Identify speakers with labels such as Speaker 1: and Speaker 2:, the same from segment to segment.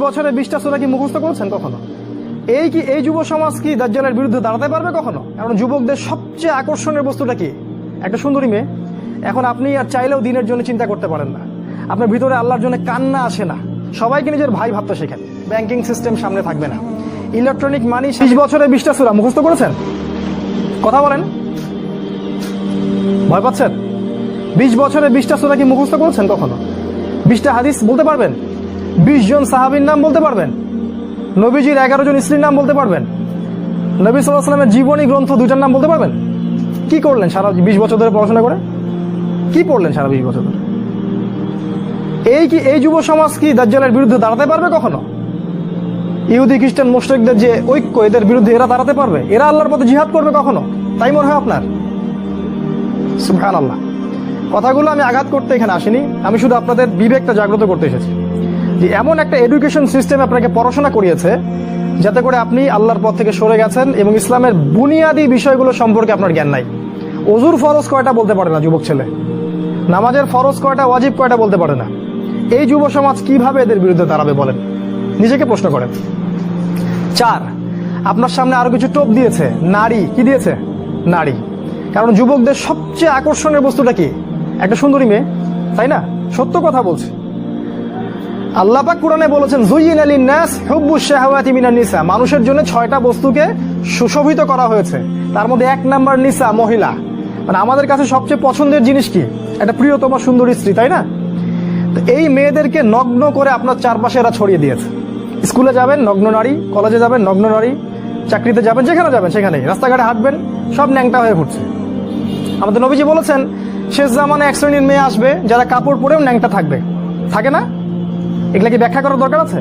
Speaker 1: বছরে 20টা সূরা কি মুখস্থ করেছেন কখনো? এই যুব সমাজ কি দাজ্জালের বিরুদ্ধে দাঁড়াতে পারবে কখনো? কারণ যুবকদের সবচেয়ে আকর্ষণের বস্তুটা কি? একটা সুন্দরী মেয়ে। এখন আপনি আর চাইলেও দিনের জন্য চিন্তা করতে পারেন না, আপনার ভিতরে আল্লাহর জন্য কান্না আসে না। সবাইকে নিজের ভাই ভাবতে শেখেন। ব্যাংকিং সিস্টেম সামনে থাকবে না, ইলেকট্রনিক মানি। 20 বছরে 20টা সূরা মুখস্থ করেছেন? কথা বলেন, ভয় পাচ্ছেন? 20 বছরে 20টা সূরা কি মুখস্থ করেছেন কখনো? 20টা হাদিস বলতে পারবেন? 20 জন সাহাবীর নাম বলতে পারবেন? নবীজির 11 জন স্ত্রীর নাম বলতে পারবেন? নবী সাল্লাল্লাহু আলাইহি ওয়াসাল্লামের জীবনী গ্রন্থ 2টার নাম বলতে পারবেন? কি করলেন সারা 20 বছর ধরে পড়াশোনা করে? কি পড়লেন সারা 20 বছর ধরে? এই যুব সমাজ কি দাজ্জালের বিরুদ্ধে দাঁড়াতে পারবে কখনো? ইহুদি খ্রিস্টান মুশরিকদের যে ঐক্য, এদের বিরুদ্ধে এরা দাঁড়াতে পারবে? এরা আল্লাহর পথে জিহাদ করবে কখনো? তাই মনে হয় আপনার? সুবহানাল্লাহ। কথাগুলো আমি আঘাত করতে এখানে আসিনি, আমি শুধু আপনাদের বিবেকটা জাগ্রত করতে এসেছি যে এমন একটা এডুকেশন সিস্টেম আপনাকে পড়াশোনা করিয়েছে যাতে করে আপনি আল্লাহর পথ থেকে সরে গেছেন এবং ইসলামের বুনিয়াদী বিষয়গুলো সম্পর্কে আপনার জ্ঞান নাই। ওযুর ফরজ কয়টা বলতে পারে না যুবক ছেলে, নামাজের ফরজ কয়টা, ওয়াজিব কয়টা বলতে পারে না। এই যুব সমাজ কিভাবে এদের বিরুদ্ধে দাঁড়াবে বলেন? নিজেকে প্রশ্ন করেন। 4, আপনার সামনে আরো কিছু টোপ দিয়েছে। নারী কি দিয়েছে? নারী। কারণ যুবকদের সবচেয়ে আকর্ষণের বস্তুটা কি? একটা সুন্দরী মেয়ে, তাই না? সত্য কথা বলছে। আল্লাহ পাক কোরআনে বলেছেন, যুয়িনা লিন-নাস হুব্বুশ শাহাওয়াতি মিনান নিসা। মানুষের জন্য 6টা বস্তুকে সুশোভিত করা হয়েছে, তার মধ্যে 1 নাম্বার নিসা, মহিলা। মানে আমাদের কাছে সবচেয়ে পছন্দের জিনিস কি? একটা প্রিয়তমা সুন্দরী স্ত্রী, তাই না? তো এই মেয়েদেরকে নগ্ন করে আপনার চারপাশে এরা ছড়িয়ে দিয়েছে। স্কুলে যাবেন নগ্ন নারী, কলেজে যাবেন নগ্ন নারী, চাকরিতে যাবেন, যেখানে যাবেন সেখানেই, রাস্তাঘাটে হাঁটবেন, সব ন্যাংটা হয়ে ঘুরছে। আমাদের নবীজি বলেছেন, শেষ জামানে এক শ্রেণীর মেয়ে আসবে যারা কাপড় পরেও ন্যাংটা থাকবে। থাকে না? এগুলা কি ব্যাখ্যা করার দরকার আছে?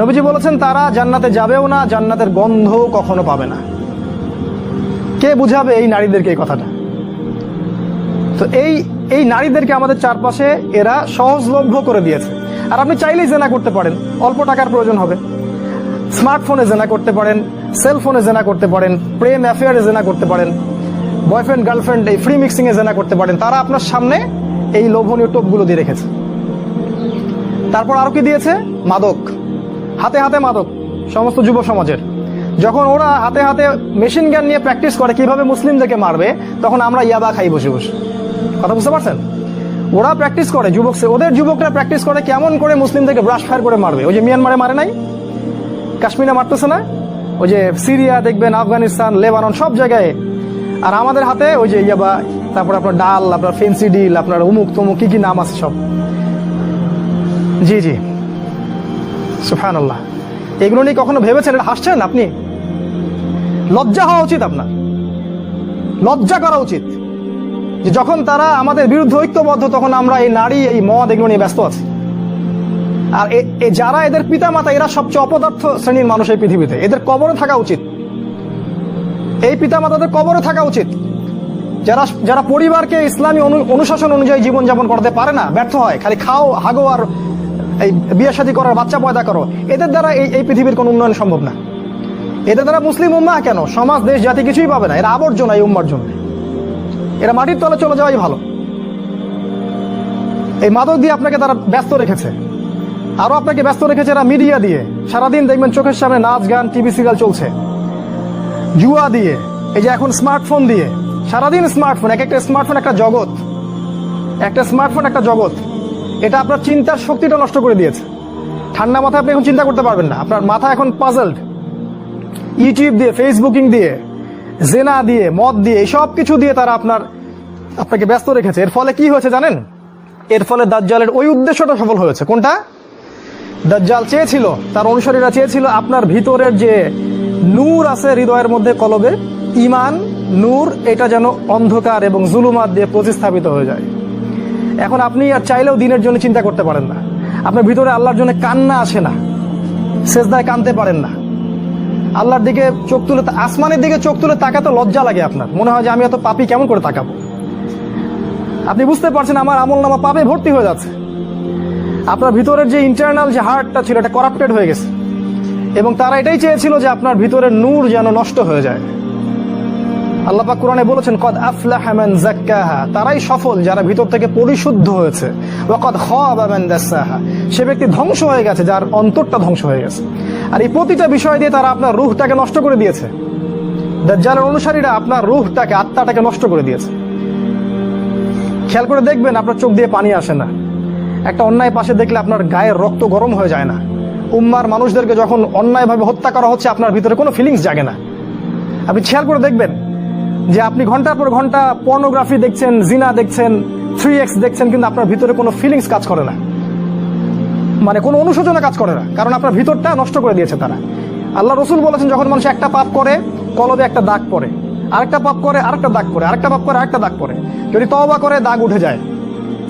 Speaker 1: নবীজি বলেছেন তারা জান্নাতে যাবেও না, জান্নাতের গন্ধ কখনো পাবে না। কে বুঝাবে এই নারীদেরকে এই কথাটা? তো এই নারীদেরকে আমাদের চারপাশে এরা সহজলভ্য করে দিয়েছে। আর আপনি চাইলেই জেনা করতে পারেন, অল্প টাকার প্রয়োজন হবে। স্মার্টফোনে জেনা করতে পারেন, সেলফোনে জেনা করতে পারেন, প্রেম অ্যাফেয়ারে জেনা করতে পারেন, বয়ফ্রেন্ড গার্লফ্রেন্ড এই ফ্রি মিক্সিং এ জেনা করতে পারেন। তারা আপনার সামনে এই লোভনীয় টোপগুলো দিয়ে রেখেছে। তারপর আরো কি দিয়েছে? মাদক। হাতে হাতে মাদক সমস্ত যুব সমাজের। যখন ওরা হাতে হাতে মেশিন গান নিয়ে প্র্যাকটিস করে কিভাবে মুসলিমদেরকে মারবে, তখন আমরা ইয়াবা খাই বসে বসে। কথা বুঝতে পারছেন? ওরা প্র্যাকটিস করে, ওদের যুবকরা প্র্যাকটিস করে কেমন করে মুসলিমদেরকে ব্রাশ ফায়ার করে মারবে। ওই যে মিয়ানমারে মারে নাই, কাশ্মীরে মারতেছে না, ওই যে সিরিয়া দেখবেন, আফগানিস্তান, লেবানন, সব জায়গায়। আর আমাদের হাতে ওই যে ইয়াবা, তারপর আপনার ডাল, আপনার ফেন্সি ডিল, আপনার অমুক তমুক কি কি নাম আছে সব। জি জি, সুবহানাল্লাহ। এগুলো নিয়ে কখনো ভেবেছেন? এটা হাসছেন আপনি? লজ্জা হওয়া উচিত আপনার, লজ্জা করা উচিত যে যখন তারা আমাদের বিরুদ্ধে ঐক্যবদ্ধ, তখন আমরা এই নারী, এই মদ, এগুলো নিয়ে ব্যস্ত আছি। আর যারা এদের পিতা মাতা, এরা সবচেয়ে অপদার্থ শ্রেণীর মানুষ এই পৃথিবীতে। এদের কবরে থাকা উচিত, এই পিতা মাতাদের কবরে থাকা উচিত। যারা পরিবারকে ইসলামী অনুশাসন অনুযায়ী জীবনযাপন করতে পারে না, ব্যর্থ হয়, খালি খাও, হাগো আর এই বিয়ে শাদী করার, বাচ্চা পয়দা করো, এদের দ্বারা এই পৃথিবীর কোনো উন্নয়ন সম্ভব না। এদের দ্বারা মুসলিম উম্মাহ কেন, সমাজ, দেশ, জাতি কিছুই পাবে না। এরা আবর্জনা এই উম্মার জন্য। এরা মাটির তলে চলে যাওয়াই ভালো। এই মাদক দিয়ে আপনাকে তারা ব্যস্ত রেখেছে। আরো আপনাকে ব্যস্ত রেখেছে এরা মিডিয়া দিয়ে। সারাদিন দেখবেন চোখের সামনে নাচ গান, টিভি সিরিয়াল চলছে। জুয়া দিয়ে, এই যে এখন স্মার্টফোন দিয়ে, সারাদিন স্মার্টফোন, একটা স্মার্টফোন একটা জগৎ, একটা স্মার্টফোন একটা জগৎ। এটা আপনার চিন্তার শক্তিটা নষ্ট করে দিয়েছে। ঠান্ডা মাথায় আপনি এখন চিন্তা করতে পারবেন না, আপনার মাথা এখন পাজলড। ইউটিউব দিয়ে, ফেসবুকিং দিয়ে, জেনা দিয়ে, মদ দিয়ে, এই সব কিছু দিয়ে তারা আপনাকে ব্যস্ত রেখেছে। এর ফলে কি হয়েছে জানেন? এর ফলে দাজ্জালের ওই উদ্দেশ্যটা সফল হয়েছে। কোনটা? দাজ্জাল চেয়েছিল, তার অনুসারীরা চেয়েছিল আপনার ভিতরের যে নূর আছে হৃদয়ের মধ্যে, কলবে ঈমান, নূর, এটা যেন অন্ধকার এবং জুলুমাত দিয়ে প্রতিস্থাপিত হয়ে যায়। এখন আপনি আর চাইলেও দিনের জন্য চিন্তা করতে পারেন না, আপনার ভিতরে আল্লাহর জন্য কান্না আসে না, সেজদায় কাঁদতে পারেন না, আল্লাহর দিকে চোখ তুলে, আসমানের দিকে চোখ তুলে তাকাতে লজ্জা লাগে। আপনার মনে হয় যে আমি এত পাপী, কেমন করে তাকাবো? আপনি বুঝতে পারছেন আমার আমলনামা পাপে ভর্তি হয়ে যাচ্ছে। আপনার ভিতরের যে ইন্টারনাল যে হার্টটা ছিল, এটা করাপ্টেড হয়ে গেছে। এবং তারা এটাই চেয়েছিল যে আপনার ভিতরের নূর যেন নষ্ট হয়ে যায়। আল্লাহ পাক কোরআনে বলেছেন কদ আফলাহা মান যাক্কাহা, তারাই সফল যারা ভিতর থেকে পরিশুদ্ধ হয়েছে। ওয়া কদ খাবা মান দাসাহা, সে ব্যক্তি ধ্বংস হয়ে গেছে যার অন্তরটা ধ্বংস হয়ে গেছে। আর এই প্রতিটা বিষয় দিয়ে তারা আপনার রূহটাকে নষ্ট করে দিয়েছে। দাজ্জালের অনুসারীরা আপনার রূহটাকে, আত্মাটাকে নষ্ট করে দিয়েছে। খেয়াল করে দেখবেন আপনার চোখ দিয়ে পানি আসে না, একটা অন্যায় পাশে দেখলে আপনার গায়ের রক্ত গরম হয়ে যায় না, উম্মার মানুষদেরকে যখন অন্যায়ভাবে হত্যা করা হচ্ছে আপনার ভিতরে কোনো ফিলিংস জাগে না। আপনি খেয়াল করে দেখবেন যে আপনি ঘন্টার পর ঘন্টা পর্নোগ্রাফি দেখছেন, জিনা দেখছেন, 3x দেখছেন, কিন্তু আপনার ভিতরে কোনো ফিলিংস কাজ করে না, মানে কোনো অনুশোচনা কাজ করে না, কারণ আপনার ভিতরটা নষ্ট করে দিয়েছে তারা। আল্লাহ রসুল বলেছেন যখন মানুষ একটা পাপ করে কলবে একটা দাগ পড়ে, আরেকটা পাপ করে আরেকটা দাগ পড়ে, আরেকটা পাপ করে আরেকটা দাগ পড়ে। যদি তওবা করে দাগ উঠে যায়,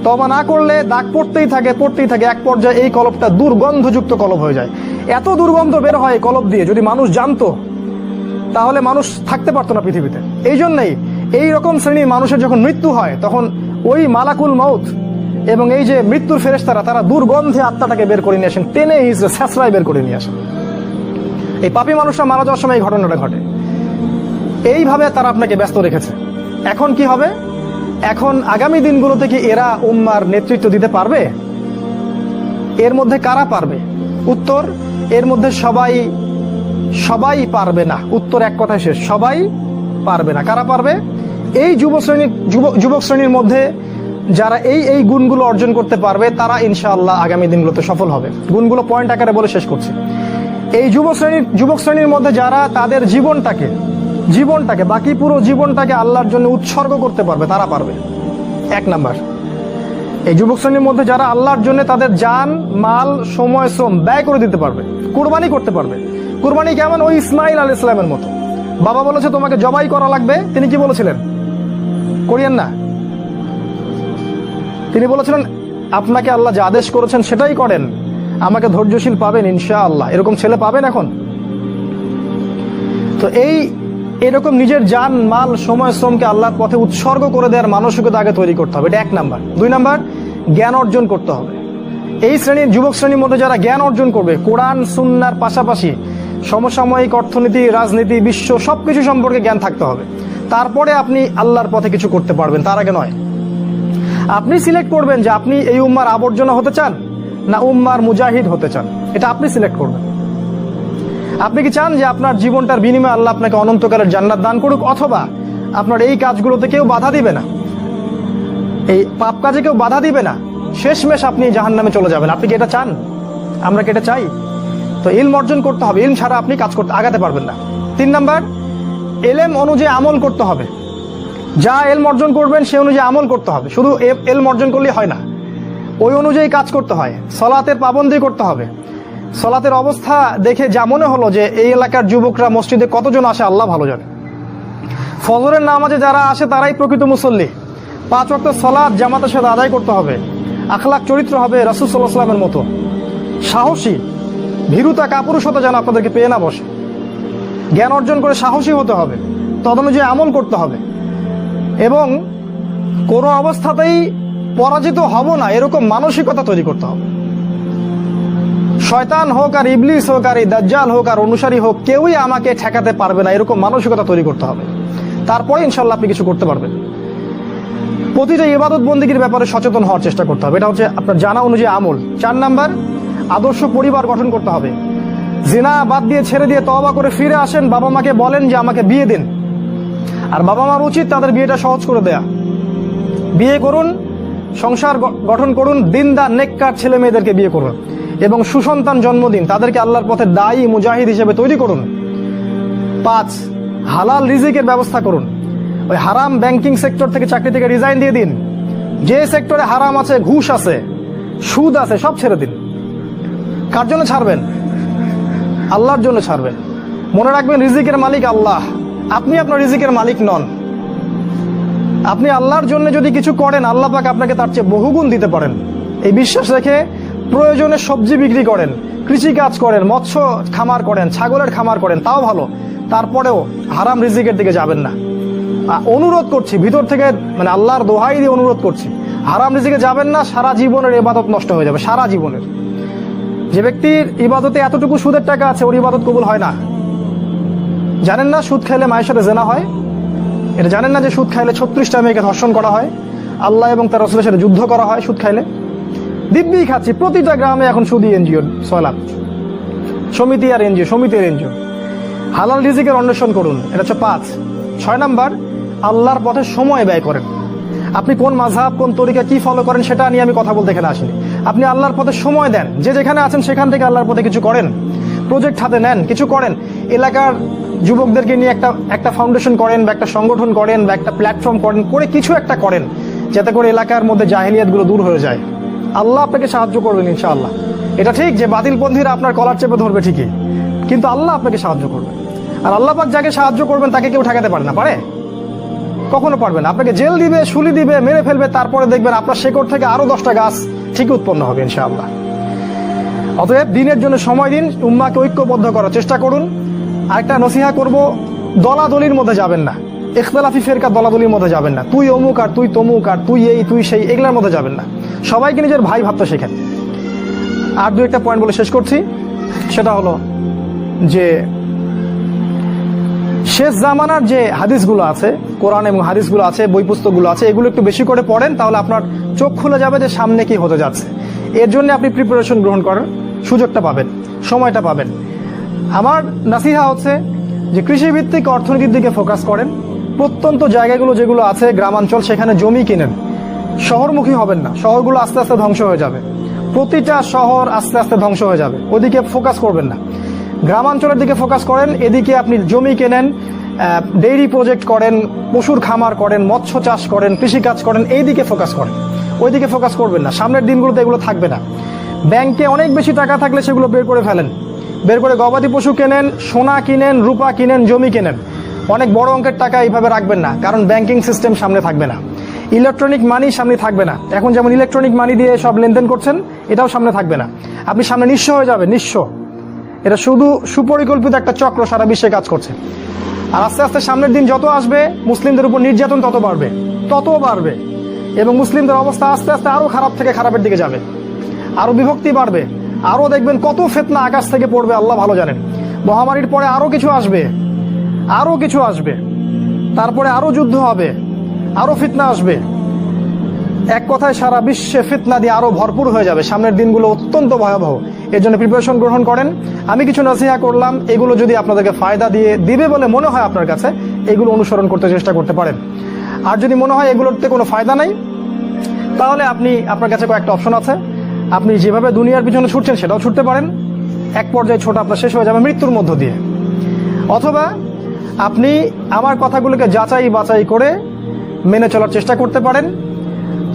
Speaker 1: তওবা না করলে দাগ পড়তেই থাকে পড়তেই থাকে, এক পর্যায়ে এই কলবটা দুর্গন্ধযুক্ত কলব হয়ে যায়। এত দুর্গন্ধ বের হয় কলব দিয়ে, যদি মানুষ জানতো তাহলে মানুষ থাকতে পারতো না পৃথিবীতে। এই জন্যই এই রকম শ্রেণীর মানুষের যখন মৃত্যু হয় তখন ওই মালাকুল মউত এবং এই যে মৃত্যুর ফেরেশতারা তারা দুর্গন্ধে আত্মাটাকে বের করে নিয়ে আসেন, টেনে হিজড়ে ছ্যাঁচড়ায় বের করে নিয়ে আসেন। এই পাপী মানুষরা মারা যাওয়ার সময় এই ঘটনাটা ঘটে। এইভাবে তারা আপনাকে ব্যস্ত রেখেছে। এখন কি হবে? এখন আগামী দিনগুলো থেকে এরা উম্মার নেতৃত্ব দিতে পারবে? এর মধ্যে কারা পারবে? উত্তর, এর মধ্যে সবাই পারবে না। উত্তর এক কথায় শেষ, সবাই পারবে না। কারা পারবে? এই যুবক শ্রেণীর মধ্যে যারা এই গুণগুলো অর্জন করতে পারবে তারা ইনশাআল্লাহ আগামী দিনগুলোতে সফল হবে। গুণগুলো পয়েন্ট আকারে বলে শেষ করছি। এই যুবক শ্রেণীর মধ্যে যারা তাদের জীবনটাকে বাকি পুরো জীবনটাকে আল্লাহর জন্য উৎসর্গ করতে পারবে তারা পারবে। এক নাম্বার, এই যুবক শ্রেণীর মধ্যে যারা আল্লাহর জন্য তাদের জান, মাল, সময়, শ্রম ব্যয় করে দিতে পারবে, কুরবানি করতে পারবে। কুরবানি কেমন? ওই ইসমাইল আলাইহিস সালামের মতো। বাবা বলেছে তোমাকে জবাই করা লাগবে, তিনি কি বলেছিলেন? করিয়েন না। তিনি বলেছিলেন আপনাকে আল্লাহ যা আদেশ করেছেন সেটাই করেন, আমাকে ধৈর্যশীল পাবেন ইনশাআল্লাহ। এরকম ছেলে পাবেন এখন? তো এরকম নিজের জান, মাল, সময়, শ্রমকে আল্লাহর পথে উৎসর্গ করে দেওয়ার মানসিকতা আগে তৈরি করতে হবে। এটা এক নাম্বার। দুই নাম্বার, জ্ঞান অর্জন করতে হবে। এই যুবক শ্রেণীর মধ্যে যারা জ্ঞান অর্জন করবে, কোরআন সুন্নাহর পাশাপাশি সমসাময়িক অর্থনীতি, রাজনীতি, বিশ্ব সবকিছু সম্পর্কে জ্ঞান থাকতে হবে। তারপরে আপনি আল্লাহর পথে কিছু করতে পারবেন, তার আগে নয়। আপনি সিলেক্ট করবেন যে আপনি এই উম্মার আবর্জনা হতে চান না উম্মার মুজাহিদ হতে চান, এটা আপনি সিলেক্ট করবেন। আপনি কি চান যে আপনার জীবনটার বিনিময়ে আল্লাহ আপনাকে অনন্তকালের জান্নাত দান করুক, অথবা আপনার এই কাজগুলোতে কেউ বাধা দিবে না, এই পাপ কাজে কেউ বাধা দিবে না, শেষমেশ আপনি জাহান্নামে চলে যাবেন? আপনি কি এটা চান? আমরা কি এটা চাই? তো ইলম অর্জন করতে হবে, ইলম ছাড়া আপনি কাজ করতে আগাতে পারবেন না। তিন নাম্বার, এলেম অনুযায়ী আমল করতে হবে। যা এলম অর্জন করবেন সে অনুযায়ী আমল করতে হবে। শুধু এলম অর্জন করলেই হয় না, ওই অনুযায়ী কাজ করতে হয়। সলাতের পাবন্দি করতে হবে। সলাতের অবস্থা দেখে যা মনে হলো যে এই এলাকার যুবকরা মসজিদে কতজন আসে আল্লাহ ভালো জানে। ফজরের নামাজে যারা আসে তারাই প্রকৃত মুসল্লি। 5 ওয়াক্ত সলাত জামাতের সাথে আদায় করতে হবে। আখলাক চরিত্র হবে রাসূল সাল্লাল্লাহু আলাইহি ওয়াসাল্লামের মতো। সাহসী, ভীরুতা, কাপুরুষতা যেন আপনাদেরকে পেয়ে না বসে। জ্ঞান অর্জন করে সাহসী হতে হবে, তদনুযায়ী আমল করতে হবে, এবং কোনো অবস্থাতেই পরাজিত হব না এরকম মানসিকতা তৈরি করতে হবে। শয়তান হোক আর ইবলিস হোক আর এই দাজ্জাল হোক আর অনুসারী হোক, কেউই আমাকে ঠেকাতে পারবে না এরকম মানসিকতা তৈরি করতে হবে। তারপরে ইনশাল্লাহ আপনি কিছু করতে পারবেন। প্রতিটা ইবাদত বন্দেগীর ব্যাপারে সচেতন হওয়ার চেষ্টা করতে হবে, এটা হচ্ছে আপনার জানা অনুযায়ী আমল। 4 নাম্বার, আদর্শ পরিবার গঠন করতে হবে। জিনা বাদ দিয়ে ছেড়ে দিয়ে তওবা করে ফিরে আসেন, বাবা মাকে বলেন যে আমাকে বিয়ে দিন। আর বাবা মার উচিত তাদের বিয়েটা সহজ করে দেয়া। বিয়ে করুন, সংসার গঠন করুন, দিনদার নেককার ছেলে মেয়েদেরকে বিয়ে করুন এবং সুসন্তান জন্ম দিন, তাদেরকে আল্লাহর পথে দায়ী মুজাহিদ হিসেবে তৈরি করুন। 5, হালাল রিজিকের ব্যবস্থা করুন। ওই হারাম ব্যাংকিং সেক্টর থেকে, চাকরি থেকে রিজাইন দিয়ে দিন। যে সেক্টরে হারাম আছে, ঘুষ আছে, সুদ আছে, সব ছেড়ে দিন। কার জন্য ছাড়বেন? আল্লাহর জন্য ছাড়বেন। মনে রাখবেন রিজিকের মালিক আল্লাহ, আপনি আপনার রিজিকের মালিক নন। আপনি আল্লাহর জন্য যদি কিছু করেন, আল্লাহ পাক আপনাকে তার চেয়ে বহুগুণ দিতে পারেন। এই বিশ্বাস রেখে প্রয়োজনে সবজি বিক্রি করেন, কৃষি কাজ করেন, মৎস্য খামার করেন, ছাগলের খামার করেন, তাও ভালো। তারপরেও হারাম রিজিকের দিকে যাবেন না। অনুরোধ করছি ভিতর থেকে, মানে আল্লাহর দোহাই দিয়ে অনুরোধ করছি, হারাম রিজিকে যাবেন না। সারা জীবনের ইবাদত নষ্ট হয়ে যাবে, সারা জীবনের। যে ব্যক্তির ইবাদতে এতটুকু সুদের টাকা আছে, ওর ইবাদত কবুল হয় না। জানেন না সুদ খেলে মায়ের সাথে জেনা হয়? এটা জানেন না যে সুদ খাইলে 36টা মেয়েকে ধর্ষণ করা হয়, আল্লাহ এবং তার রাসূলের সাথে যুদ্ধ করা হয় সুদ খাইলে? দিব্যি খাচ্ছি, প্রতিটা গ্রামে এখন সুদী এনজিও সয়লাভ, সমিতি আর এনজিও, সমিতি আর এনজিও। হালাল রিজিকের অন্বেষণ করুন, এটা হচ্ছে 5। 6 নাম্বার, আল্লাহর পথে সময় ব্যয় করেন। আপনি কোন মাযহাব, কোন তরিকা, কি ফলো করেন সেটা নিয়ে আমি কথা বলতে এখানে আসিনি। আপনি আল্লাহর পথে সময় দেন, যে যেখানে আছেন সেখান থেকে আল্লাহর পথে কিছু করেন, প্রজেক্ট হাতে নেন, কিছু করেন। এলাকার যুবকদেরকে নিয়ে একটা ফাউন্ডেশন করেন, বা একটা সংগঠন করেন, বা একটা প্ল্যাটফর্ম করেন, করে কিছু একটা করেন, যাতে করে এলাকার মধ্যে জাহেলিয়াতগুলো দূর হয়ে যায়। আল্লাহ আপনাকে সাহায্য করবেন ইনশাআল্লাহ। এটা ঠিক যে বাতিলপন্থীরা আপনার কলার চেপে ধরবে ঠিকই, কিন্তু আল্লাহ আপনাকে সাহায্য করবে। আর আল্লাহ পাক যাকে সাহায্য করবেন তাকে কেউ ঠেকাতে পারে না, পারে? কখনো পারবে না। আপনাকে জেল দিবে, শুলি দিবে, মেরে ফেলবে, তারপরে দেখবেন আপনার শেকড় থেকে আরো 10টা গাছ ঠিকই উৎপন্ন হবে ইনশাআল্লাহ। অতএব দিনের জন্য সময় দিন, উম্মাহকে ঐক্যবদ্ধ করার চেষ্টা করুন। আরেকটা নসিহা করব, দলাদলির মধ্যে যাবেন না, ইখতিলাফি ফিরকা দলাদলির মধ্যে যাবেন না। তুই অমুক আর তুই তমুক আর তুই এই তুই সেই, এগুলোর মধ্যে যাবেন না। সবাইকে নিজের ভাই ভাবতে শেখেন। আর দু একটা পয়েন্ট বলে শেষ করছি, সেটা হলো যে শেষ জামানার যে হাদিসগুলো আছে, কোরআন এবং হাদিসগুলো আছে, বই পুস্তকগুলো আছে, এগুলো একটু বেশি করে পড়েন, তাহলে আপনার চোখ খুলে যাবে যে সামনে কি হতে যাচ্ছে। এর জন্য আপনি প্রিপারেশন গ্রহণ করার সুযোগটা পাবেন, সময়টা পাবেন। আমার নাসিহা হচ্ছে যে কৃষিভিত্তিক অর্থনীতির দিকে ফোকাস করেন। প্রত্যন্ত জায়গাগুলো যেগুলো আছে গ্রামাঞ্চল, সেখানে জমি কিনেন। শহরমুখী হবেন না, শহরগুলো আস্তে আস্তে ধ্বংস হয়ে যাবে। প্রতিটা শহর আস্তে আস্তে ধ্বংস হয়ে যাবে, ওদিকে ফোকাস করবেন না। গ্রামাঞ্চলের দিকে ফোকাস করেন, এদিকে আপনি জমি কেনেন, ডেইরি প্রজেক্ট করেন, পশুর খামার করেন, মৎস্য চাষ করেন, কৃষিকাজ করেন, এই দিকে ফোকাস করেন। ওইদিকে ফোকাস করবেন না, সামনের দিনগুলোতে এগুলো থাকবে না। ব্যাংকে অনেক বেশি টাকা থাকলে সেগুলো বের করে ফেলেন, বের করে গবাদি পশু কেনেন, সোনা কিনেন, রূপা কিনেন, জমি কেনেন। অনেক বড় অঙ্কের টাকা এইভাবে রাখবেন না, কারণ ব্যাংকিং সিস্টেম সামনে থাকবে না, ইলেকট্রনিক মানি সামনে থাকবে না। এখন যেমন ইলেকট্রনিক মানি দিয়ে সব লেনদেন করছেন, এটাও সামনে থাকবে না। আপনি সামনে নিঃস্ব হয়ে যাবেন, নিঃস্ব। এটা শুধু সুপরিকল্পিত একটা চক্র সারা বিশ্বে কাজ করছে। আর আস্তে আস্তে সামনের দিন যত আসবে, মুসলিমদের উপর নির্যাতন তত বাড়বে, এবং মুসলিমদের অবস্থা আস্তে আস্তে আরো খারাপ থেকে খারাপের দিকে যাবে, আরো বিভক্তি বাড়বে, আরো দেখবেন কত ফিতনা আকাশ থেকে পড়বে আল্লাহ ভালো জানেন। মহামারীর পরে আরো কিছু আসবে, তারপরে আরো যুদ্ধ হবে, আরো ফিতনা আসবে। এক কথায় সারা বিশ্বে ফিতনা দিয়ে আরো ভরপুর হয়ে যাবে। সামনের দিনগুলো অত্যন্ত ভয়াবহ। এর জন্য প্রিপারেশন গ্রহণ করেন। আমি কিছু নসিহা করলাম, এগুলো যদি আপনাদেরকে ফায়দা দিবে বলে মনে হয় আপনার কাছে, এগুলো অনুসরণ করতে চেষ্টা করতে পারেন। আর যদি মনে হয় এগুলোতে কোনো ফায়দা নাই, তাহলে আপনার কাছে কয়েকটা অপশন আছে। আপনি যেভাবে দুনিয়ার পিছনে ছুটছেন সেটাও ছুটতে পারেন, এক পর্যায়ে ছোট আপনার শেষ হয়ে যাবে মৃত্যুর মধ্য দিয়ে। অথবা আপনি আমার কথাগুলোকে যাচাই বাছাই করে মেনে চলার চেষ্টা করতে পারেন।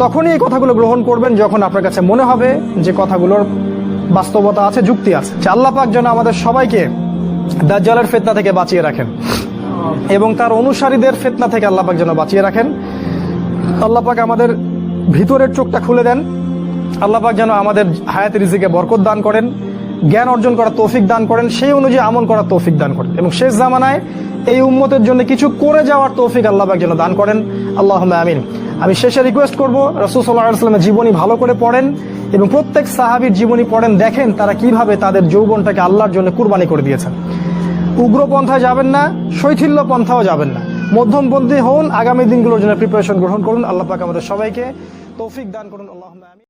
Speaker 1: তখনই এই কথাগুলো গ্রহণ করবেন যখন আপনার কাছে মনে হবে যে কথাগুলোর বাস্তবতা আছে, যুক্তি আছে। আল্লাহ পাক যেন আমাদের সবাইকে দাজ্জালের ফিতনা থেকে বাঁচিয়ে রাখেন, এবং তার অনুসারীদের ফিতনা থেকে আল্লাহ পাক যেন বাঁচিয়ে রাখেন। আল্লাহ পাক আমাদের ভিতরের চোখটা খুলে দেন। আল্লাহ পাক যেন আমাদের হায়াতের রিজিকে বরকত দান করেন, জ্ঞান অর্জন করার তৌফিক দান করেন, সেই অনুযায়ী আমল করার তৌফিক দান করেন, এবং শেষ জামানায় এই উম্মতের জন্য কিছু করে যাওয়ার তৌফিক আল্লাহ পাক যেন দান করেন। আল্লাহুম্মা আমিন। আমি শেষে রিকোয়েস্ট করব, রাসূল সাল্লাল্লাহু আলাইহি ওয়াসাল্লামের জীবনী ভালো করে পড়েন, এবং প্রত্যেক সাহাবীর জীবনী পড়েন, দেখেন তারা কিভাবে তাদের যৌবনটাকে আল্লাহর জন্য কুরবানি করে দিয়েছেন। উগ্র পন্থায় যাবেন না, শৈথিল্য পন্থাও যাবেন না, মধ্যমপন্থী হন। আগামী দিনগুলোর জন্য প্রিপারেশন গ্রহণ করুন। আল্লাহ পাক আমাদের সবাইকে তৌফিক দান করুন। আল্লাহুম্মা আমিন।